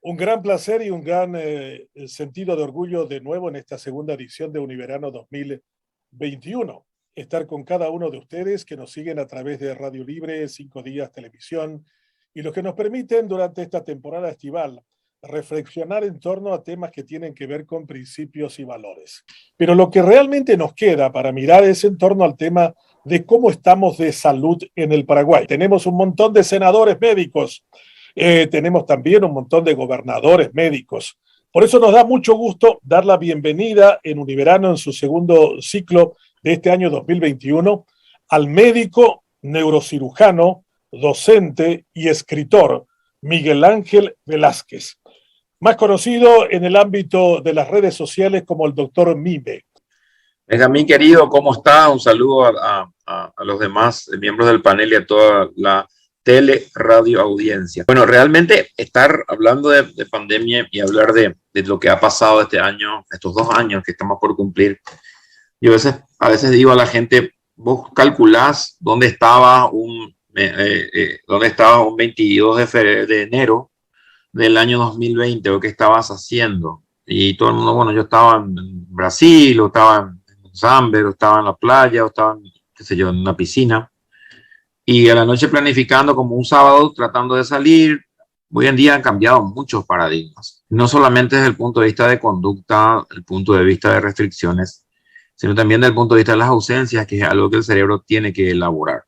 Un gran placer y un gran sentido de orgullo de nuevo en esta segunda edición de Univerano 2021. Estar con cada uno de ustedes que nos siguen a través de Radio Libre, 5 Días Televisión y los que nos permiten durante esta temporada estival reflexionar en torno a temas que tienen que ver con principios y valores. Pero lo que realmente nos queda para mirar es en torno al tema de cómo estamos de salud en el Paraguay. Tenemos un montón de senadores médicos. Tenemos también un montón de gobernadores médicos. Por eso nos da mucho gusto dar la bienvenida en Univerano en su segundo ciclo de este año 2021 al médico, neurocirujano, docente y escritor Miguel Ángel Velázquez, más conocido en el ámbito de las redes sociales como el doctor Mime. Benjamín, querido, ¿cómo está? Un saludo a los demás miembros del panel y a toda la radio audiencia. Bueno, realmente estar hablando de pandemia y hablar de lo que ha pasado este año, estos 2 años que estamos por cumplir, yo a veces digo a la gente, vos calculás dónde estaba un 22 de enero del año 2020 o qué estabas haciendo. Y todo el mundo, bueno, yo estaba en Brasil, o estaba en Zamber, o estaba en la playa, o estaba en, qué sé yo, en una piscina. Y a la noche planificando como un sábado, tratando de salir. Hoy en día han cambiado muchos paradigmas, no solamente desde el punto de vista de conducta, el punto de vista de restricciones, sino también desde el punto de vista de las ausencias, que es algo que el cerebro tiene que elaborar.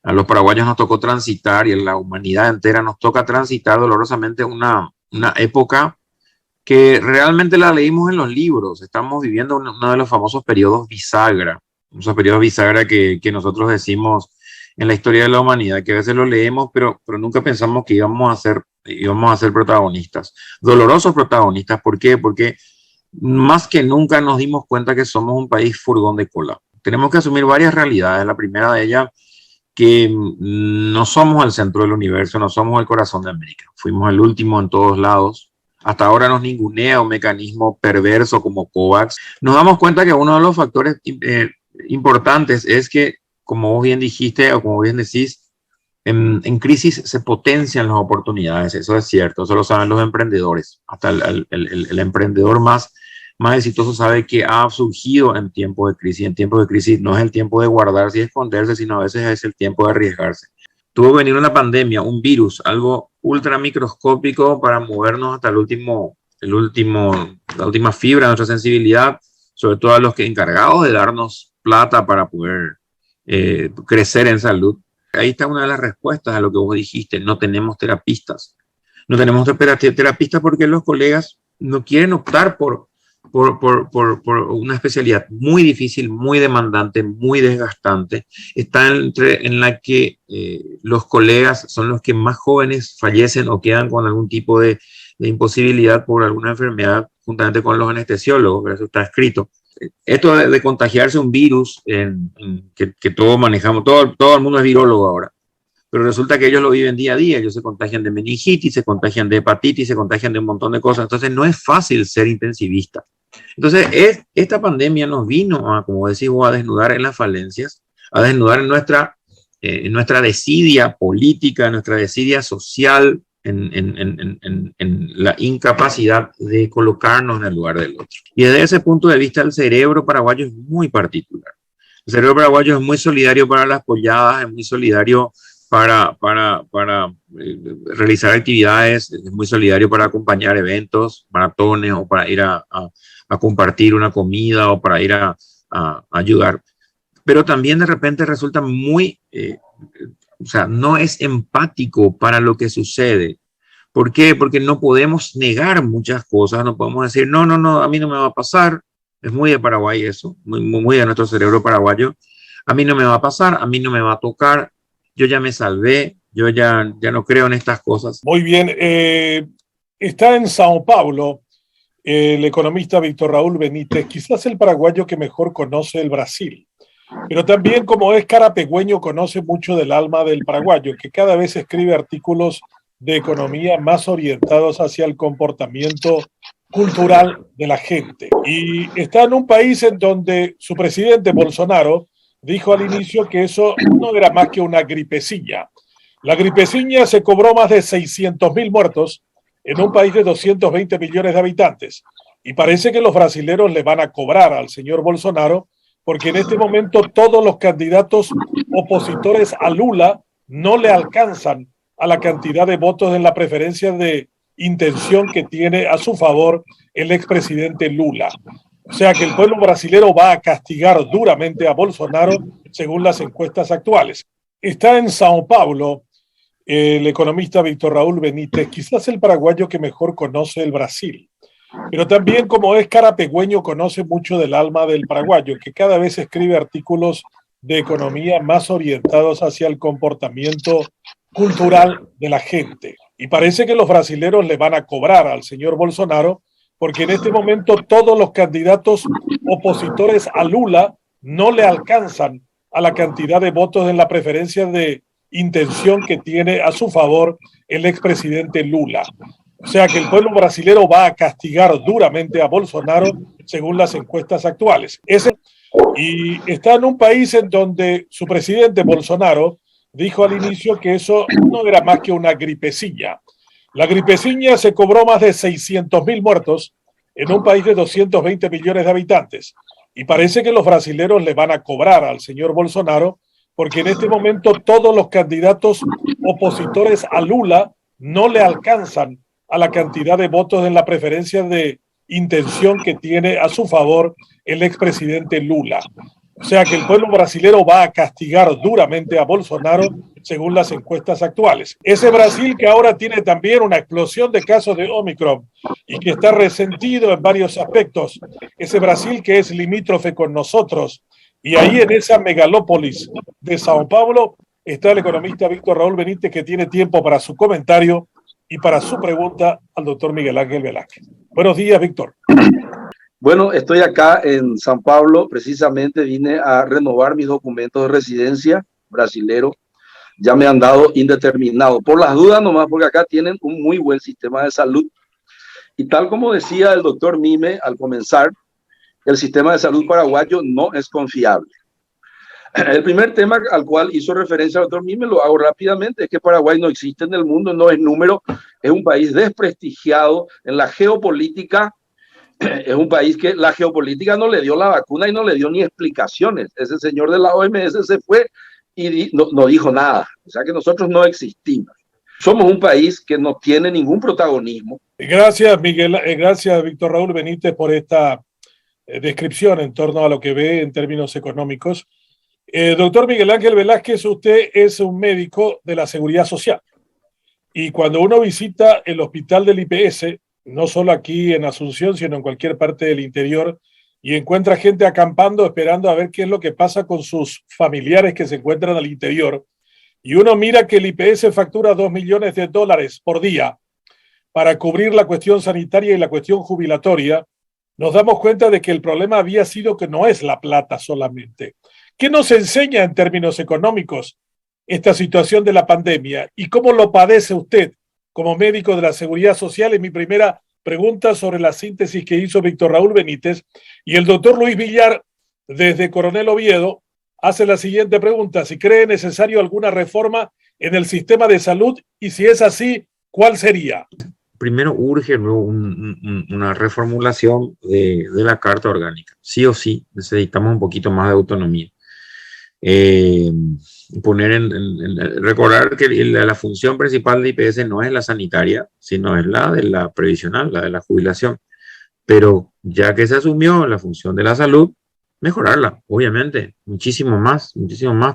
A los paraguayos nos tocó transitar, y a la humanidad entera nos toca transitar dolorosamente una época que realmente la leímos en los libros. Estamos viviendo uno de los famosos periodos bisagra, esos periodos bisagra que nosotros decimos en la historia de la humanidad, que a veces lo leemos, pero nunca pensamos que íbamos a ser protagonistas, dolorosos protagonistas. ¿Por qué? Porque más que nunca nos dimos cuenta que somos un país furgón de cola. Tenemos que asumir varias realidades. La primera de ellas, que no somos el centro del universo, no somos el corazón de América. Fuimos el último en todos lados. Hasta ahora nos ningunea un mecanismo perverso como COVAX. Nos damos cuenta que uno de los factores importantes es que, como vos bien dijiste o como bien decís, en crisis se potencian las oportunidades. Eso es cierto, eso lo saben los emprendedores. Hasta el emprendedor más exitoso sabe que ha surgido en tiempos de crisis. En tiempos de crisis no es el tiempo de guardarse y esconderse, sino a veces es el tiempo de arriesgarse. Tuvo que venir una pandemia, un virus, algo ultra microscópico para movernos hasta la última fibra de nuestra sensibilidad, sobre todo a los que encargados de darnos plata para poder crecer en salud. Ahí está una de las respuestas a lo que vos dijiste. No tenemos terapistas. No tenemos terapistas porque los colegas no quieren optar por una especialidad muy difícil, muy demandante, muy desgastante. Está en la que los colegas son los que más jóvenes fallecen o quedan con algún tipo de imposibilidad por alguna enfermedad, juntamente con los anestesiólogos, eso está escrito. Esto de contagiarse un virus que todos manejamos, todo el mundo es virólogo ahora, pero resulta que ellos lo viven día a día. Ellos se contagian de meningitis, se contagian de hepatitis, se contagian de un montón de cosas. Entonces no es fácil ser intensivista. Entonces esta pandemia nos vino a, como decís vos, a desnudar en las falencias, a desnudar en nuestra desidia política, en nuestra desidia social, en la incapacidad de colocarnos en el lugar del otro. Y desde ese punto de vista el cerebro paraguayo es muy particular. El cerebro paraguayo es muy solidario para las polladas, es muy solidario para realizar actividades, es muy solidario para acompañar eventos, maratones, o para ir a compartir una comida, o para ir a ayudar. Pero también de repente resulta muy, no es empático para lo que sucede. ¿Por qué? Porque no podemos negar muchas cosas, no podemos decir, no, a mí no me va a pasar. Es muy de Paraguay eso, muy de nuestro cerebro paraguayo. A mí no me va a pasar, a mí no me va a tocar, yo ya me salvé, yo ya no creo en estas cosas. Muy bien, está en Sao Paulo el economista Víctor Raúl Benítez, quizás el paraguayo que mejor conoce el Brasil, pero también, como es carapegüeño, conoce mucho del alma del paraguayo, que cada vez escribe artículos de economía más orientados hacia el comportamiento cultural de la gente. Y está en un país en donde su presidente Bolsonaro dijo al inicio que eso no era más que una gripecilla. La gripecilla se cobró más de 600.000 muertos en un país de 220 millones de habitantes. Y parece que los brasileros le van a cobrar al señor Bolsonaro, porque en este momento todos los candidatos opositores a Lula no le alcanzan a la cantidad de votos en la preferencia de intención que tiene a su favor el expresidente Lula. O sea que el pueblo brasilero va a castigar duramente a Bolsonaro según las encuestas actuales. Está en Sao Paulo el economista Víctor Raúl Benítez, quizás el paraguayo que mejor conoce el Brasil, pero también como es carapegüeño conoce mucho del alma del paraguayo, que cada vez escribe artículos de economía más orientados hacia el comportamiento cultural de la gente. Y parece que los brasileros le van a cobrar al señor Bolsonaro, porque en este momento todos los candidatos opositores a Lula no le alcanzan a la cantidad de votos en la preferencia de intención que tiene a su favor el expresidente Lula. O sea que el pueblo brasilero va a castigar duramente a Bolsonaro según las encuestas actuales. Y está en un país en donde su presidente Bolsonaro dijo al inicio que eso no era más que una gripecilla. La gripecilla se cobró más de 600.000 muertos en un país de 220 millones de habitantes. Y parece que los brasileros le van a cobrar al señor Bolsonaro, porque en este momento todos los candidatos opositores a Lula no le alcanzan a la cantidad de votos en la preferencia de intención que tiene a su favor el expresidente Lula. O sea que el pueblo brasilero va a castigar duramente a Bolsonaro según las encuestas actuales. Ese Brasil que ahora tiene también una explosión de casos de Omicron y que está resentido en varios aspectos. Ese Brasil que es limítrofe con nosotros. Y ahí en esa megalópolis de Sao Paulo está el economista Víctor Raúl Benítez, que tiene tiempo para su comentario y para su pregunta al doctor Miguel Ángel Velázquez. Buenos días, Víctor. Bueno, estoy acá en San Pablo, precisamente vine a renovar mis documentos de residencia brasilero. Ya me han dado indeterminado, por las dudas nomás, porque acá tienen un muy buen sistema de salud. Y tal como decía el doctor Mime al comenzar, el sistema de salud paraguayo no es confiable. El primer tema al cual hizo referencia el doctor Mime, lo hago rápidamente, es que Paraguay no existe en el mundo, no es número, es un país desprestigiado en la geopolítica. Es un país que la geopolítica no le dio la vacuna y no le dio ni explicaciones. Ese señor de la OMS se fue y no dijo nada. O sea que nosotros no existimos. Somos un país que no tiene ningún protagonismo. Gracias, Miguel. Gracias, Víctor Raúl Benítez, por esta descripción en torno a lo que ve en términos económicos. Doctor Miguel Ángel Velázquez, usted es un médico de la Seguridad Social. Y cuando uno visita el hospital del IPS, no solo aquí en Asunción, sino en cualquier parte del interior, y encuentra gente acampando esperando a ver qué es lo que pasa con sus familiares que se encuentran al interior, y uno mira que el IPS factura $2 millones por día para cubrir la cuestión sanitaria y la cuestión jubilatoria, nos damos cuenta de que el problema había sido que no es la plata solamente. ¿Qué nos enseña en términos económicos esta situación de la pandemia y cómo lo padece usted como médico de la Seguridad Social? Es mi primera pregunta sobre la síntesis que hizo Víctor Raúl Benítez. Y el doctor Luis Villar, desde Coronel Oviedo, hace la siguiente pregunta: si cree necesario alguna reforma en el sistema de salud y si es así, ¿cuál sería? Primero urge una reformulación de la Carta Orgánica. Sí o sí, necesitamos un poquito más de autonomía. Recordar que la función principal de IPS no es la sanitaria, sino es la de la previsional, la de la jubilación. Pero ya que se asumió la función de la salud, mejorarla, obviamente, muchísimo más,